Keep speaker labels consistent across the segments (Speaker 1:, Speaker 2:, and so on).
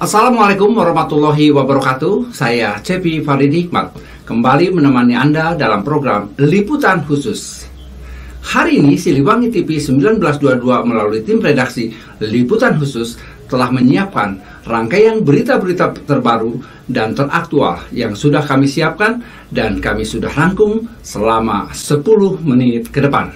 Speaker 1: Assalamualaikum warahmatullahi wabarakatuh. Saya Cepi Faridi Hikmat kembali menemani Anda dalam program Liputan Khusus. Hari ini Siliwangi TV 1922 melalui tim redaksi Liputan Khusus telah menyiapkan rangkaian berita-berita terbaru dan teraktual yang sudah kami siapkan dan kami sudah rangkum selama 10 menit ke depan.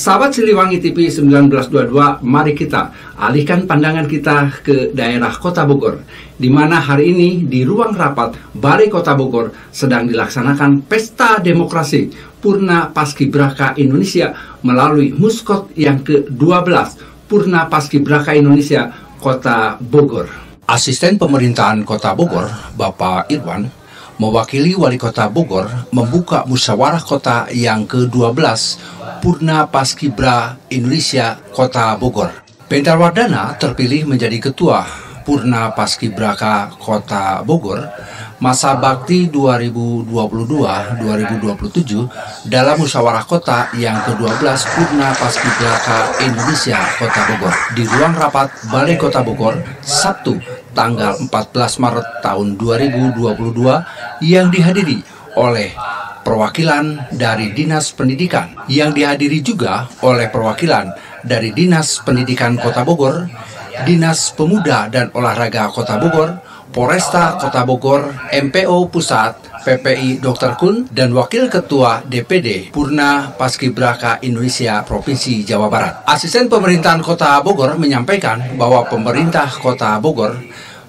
Speaker 1: Sahabat Siliwangi TV 1922, mari kita alihkan pandangan kita ke daerah Kota Bogor, di mana hari ini di ruang rapat Balai Kota Bogor sedang dilaksanakan Pesta Demokrasi Purna Paskibraka Indonesia melalui Muskot yang ke-12 Purna Paskibraka Indonesia Kota Bogor. Asisten Pemerintahan Kota Bogor, Bapak Irwan, mewakili Wali Kota Bogor membuka musyawarah kota yang ke-12 Purna Paskibra Indonesia Kota Bogor. Pendar Wardana terpilih menjadi Ketua Purna Paskibraka Kota Bogor masa bakti 2022-2027 dalam musyawarah kota yang ke-12 Purna Paskibraka Indonesia Kota Bogor di ruang rapat Balai Kota Bogor Sabtu tanggal 14 Maret tahun 2022 yang dihadiri oleh perwakilan dari Dinas Pendidikan, yang dihadiri juga oleh perwakilan dari Dinas Pendidikan Kota Bogor, Dinas Pemuda dan Olahraga Kota Bogor, Polresta Kota Bogor, MPO Pusat, PPI Dr. Kun, dan Wakil Ketua DPD Purna Paskibraka Indonesia Provinsi Jawa Barat. Asisten Pemerintahan Kota Bogor menyampaikan bahwa pemerintah Kota Bogor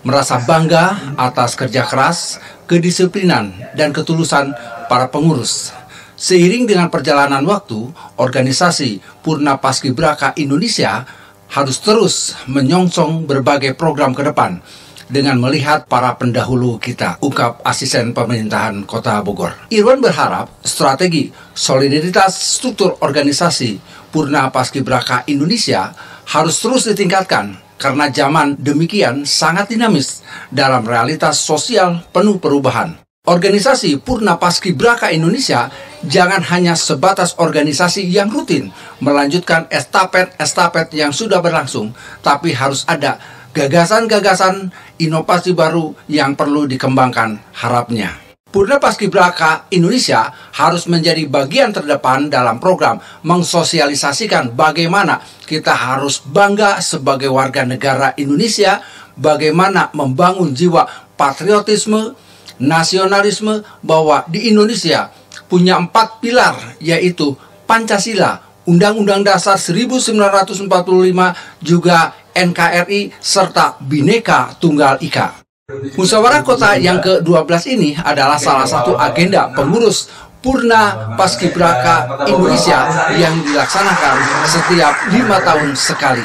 Speaker 1: merasa bangga atas kerja keras, kedisiplinan, dan ketulusan para pengurus. Seiring dengan perjalanan waktu, organisasi Purna Paskibraka Indonesia harus terus menyongsong berbagai program ke depan dengan melihat para pendahulu kita, ungkap Asisten Pemerintahan Kota Bogor. Irwan berharap strategi solidaritas struktur organisasi Purna Paskibraka Indonesia harus terus ditingkatkan karena zaman demikian sangat dinamis dalam realitas sosial penuh perubahan. Organisasi Purna Paskibraka Indonesia jangan hanya sebatas organisasi yang rutin melanjutkan estafet yang sudah berlangsung, tapi harus ada gagasan-gagasan inovasi baru yang perlu dikembangkan harapnya. Purna Paskibraka Indonesia harus menjadi bagian terdepan dalam program mensosialisasikan bagaimana kita harus bangga sebagai warga negara Indonesia, bagaimana membangun jiwa patriotisme, nasionalisme, bahwa di Indonesia punya 4 pilar, yaitu Pancasila, Undang-Undang Dasar 1945, juga NKRI, serta Bhinneka Tunggal Ika. Musyawarah Kota yang ke-12 ini adalah salah satu agenda pengurus Purna Paskibraka Indonesia yang dilaksanakan setiap 5 tahun sekali.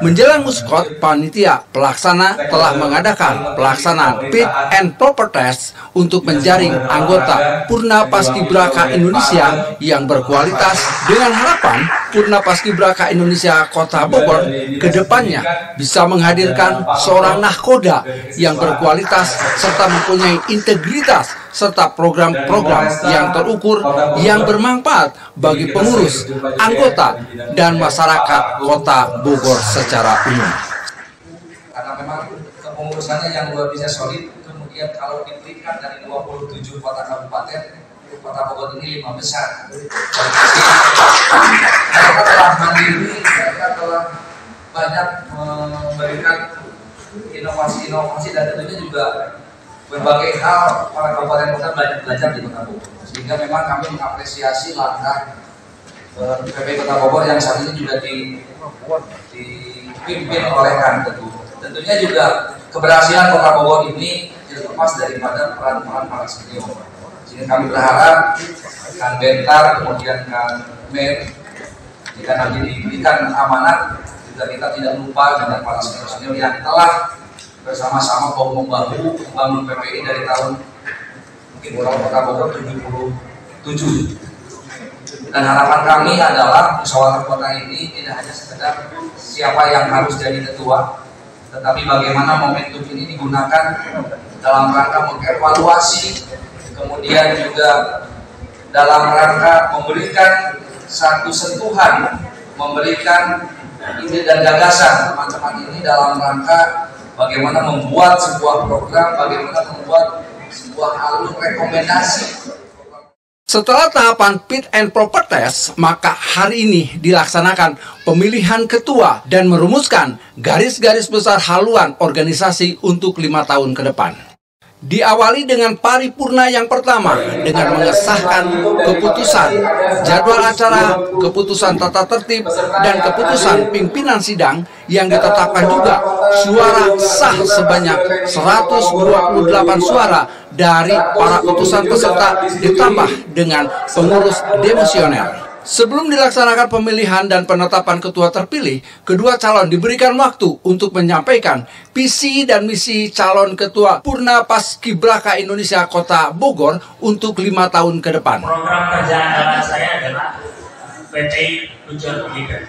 Speaker 1: Menjelang Muskot, panitia pelaksana telah mengadakan pelaksanaan fit and proper test untuk menjaring anggota Purna Paskibraka Indonesia yang berkualitas dengan harapan Purna Paskibraka Indonesia Kota Bogor kedepannya bisa menghadirkan seorang nahkoda yang berkualitas serta mempunyai integritas serta program-program yang terukur yang bermanfaat bagi pengurus, anggota, dan masyarakat Kota Bogor secara umum.
Speaker 2: Karena memang kepengurusannya yang luar biasa solid, kemudian kalau diberikan dari 27 kota kabupaten, Kota Bogor ini 5 besar. Mereka telah mandiri, mereka telah banyak memberikan inovasi-inovasi dan tentunya juga berbagai hal para kabupaten kota belajar di Kota Bogor. Sehingga memang kami mengapresiasi langkah PPI Kota Bogor yang saat ini juga dipimpin oleh Kang Teguh. Tentunya juga keberhasilan Kota Bogor ini tidak lepas daripada peran-peran para senior. Sehingga kami berharap Kang Bentar, kemudian Kang Mer, jika nanti diberikan amanat, juga kita tidak lupa dengan para senior-senior yang telah bersama-sama bahu membahu membangun PPI dari tahun mungkin Kota Bogor 77. Dan harapan kami adalah musyawarah kota ini tidak hanya sekedar siapa yang harus jadi ketua, tetapi bagaimana momentum ini digunakan dalam rangka mengevaluasi, kemudian juga dalam rangka memberikan satu sentuhan, memberikan ide dan gagasan teman-teman ini dalam rangka bagaimana membuat sebuah program, bagaimana membuat sebuah alur rekomendasi.
Speaker 1: Setelah tahapan fit and proper test, maka hari ini dilaksanakan pemilihan ketua dan merumuskan garis-garis besar haluan organisasi untuk 5 tahun ke depan. Diawali dengan paripurna yang pertama dengan mengesahkan keputusan, jadwal acara, keputusan tata tertib, dan keputusan pimpinan sidang yang ditetapkan juga suara sah sebanyak 128 suara dari para utusan peserta ditambah dengan pengurus demosioner. Sebelum dilaksanakan pemilihan dan penetapan ketua terpilih, kedua calon diberikan waktu untuk menyampaikan visi dan misi calon ketua Purna Paskibraka Indonesia Kota Bogor untuk 5 tahun ke depan.
Speaker 3: Program kerja andalan saya adalah PPI Tujuan Pendidikan,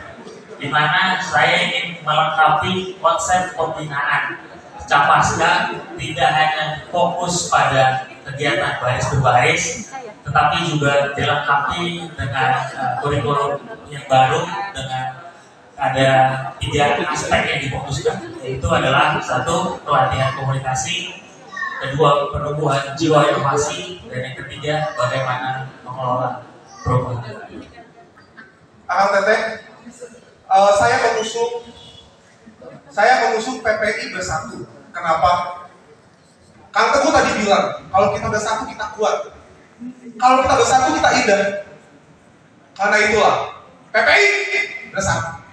Speaker 3: di mana saya ingin melengkapi konsep pembinaan Capaska tidak hanya fokus pada kegiatan baris berbaris, tetapi juga dilengkapi dengan kurikulum yang baru dengan ada 3 aspek yang difokuskan, yaitu adalah 1, pelatihan komunikasi, 2, penumbuhan jiwa inovasi, dan yang ketiga bagaimana mengelola program.
Speaker 4: Akang Teteh, saya mengusung PPI bersatu. Kenapa? Kang Teguh tadi bilang, kalau kita bersatu kita kuat. Kalau kita bersatu kita indah. Karena itulah PPI bersatu.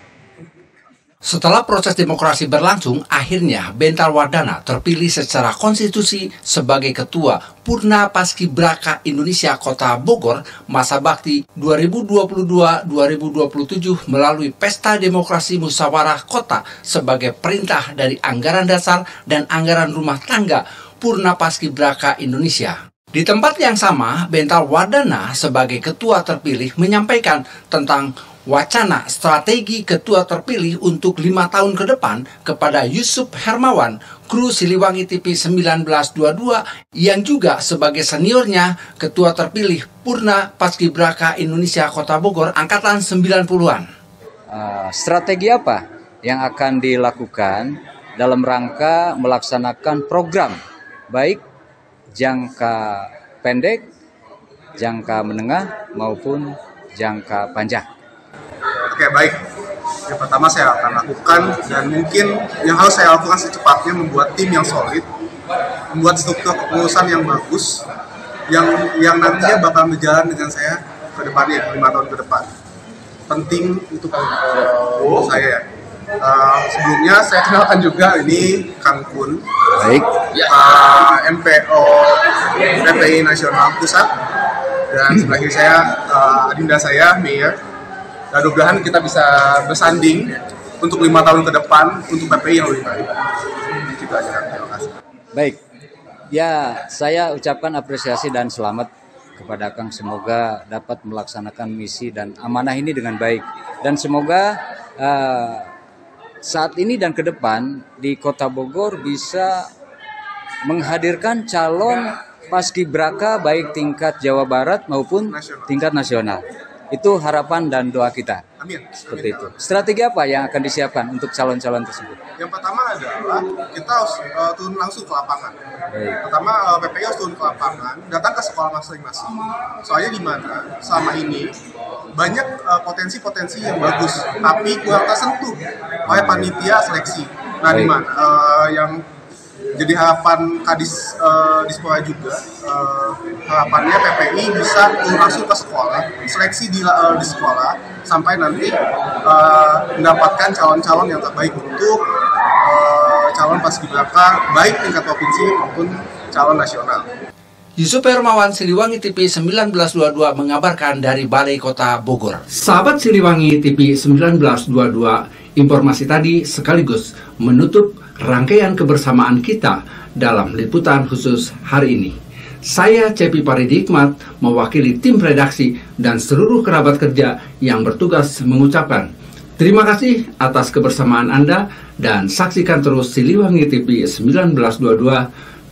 Speaker 1: Setelah proses demokrasi berlangsung, akhirnya Bentar Wardana terpilih secara konstitusi sebagai Ketua Purna Paskibraka Indonesia Kota Bogor masa bakti 2022-2027 melalui Pesta Demokrasi Musyawarah Kota sebagai perintah dari anggaran dasar dan anggaran rumah tangga Purna Paskibraka Indonesia. Di tempat yang sama, Bentar Wardana sebagai Ketua terpilih menyampaikan tentang wacana strategi ketua terpilih untuk 5 tahun ke depan kepada Yusuf Hermawan, kru Siliwangi TV 1922 yang juga sebagai seniornya ketua terpilih Purna Paskibraka Indonesia Kota Bogor angkatan 90-an.
Speaker 5: Strategi apa yang akan dilakukan dalam rangka melaksanakan program baik jangka pendek, jangka menengah maupun jangka panjang?
Speaker 4: Oke, baik. Yang pertama saya akan lakukan dan mungkin yang harus saya lakukan secepatnya membuat tim yang solid, membuat struktur kepengurusan yang bagus, yang nantinya bakal berjalan dengan saya ke depannya 5 tahun ke depan. Penting untuk saya ya. Sebelumnya saya kenalkan juga ini Kang Kun,
Speaker 5: Baik.
Speaker 4: MPO PPI Nasional Pusat, dan sebelah kiri saya adinda saya Meyer. Dan mudah-mudahan kita bisa bersanding untuk 5 tahun ke depan untuk PPI yang lebih baik. Gitu aja, terima kasih.
Speaker 5: Baik, ya saya ucapkan apresiasi dan selamat kepada Kang. Semoga dapat melaksanakan misi dan amanah ini dengan baik. Dan semoga saat ini dan ke depan di Kota Bogor bisa menghadirkan calon paskibraka baik tingkat Jawa Barat maupun tingkat nasional. Itu harapan dan doa kita.
Speaker 4: Amin.
Speaker 5: Seperti itu. Strategi apa yang akan disiapkan untuk calon-calon tersebut?
Speaker 4: Yang pertama adalah kita harus turun langsung ke lapangan.
Speaker 5: Baik.
Speaker 4: Pertama PPI harus turun ke lapangan, datang ke sekolah masing-masing. Soalnya di mana selama ini banyak potensi-potensi yang bagus, tapi kurang tersentuh oleh panitia seleksi. Nah, di mana yang jadi harapan Kadis Dispora juga, harapannya PPI bisa langsung ke sekolah, seleksi di sekolah, sampai nanti mendapatkan calon-calon yang terbaik untuk calon paskibraka baik tingkat provinsi maupun calon nasional.
Speaker 1: Yusuf Hermawan, Siliwangi TV 1922 mengabarkan dari Balai Kota Bogor. Sahabat Siliwangi TV 1922, informasi tadi sekaligus menutup rangkaian kebersamaan kita dalam liputan khusus hari ini. Saya Cepi Paridi Hikmat mewakili tim redaksi dan seluruh kerabat kerja yang bertugas mengucapkan Terima kasih atas kebersamaan Anda dan saksikan terus Siliwangi TV 1922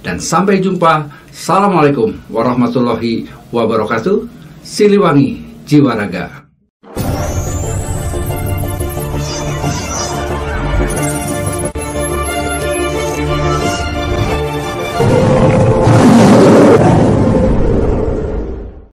Speaker 1: dan sampai jumpa. Assalamualaikum warahmatullahi wabarakatuh. Siliwangi Jiwa Raga.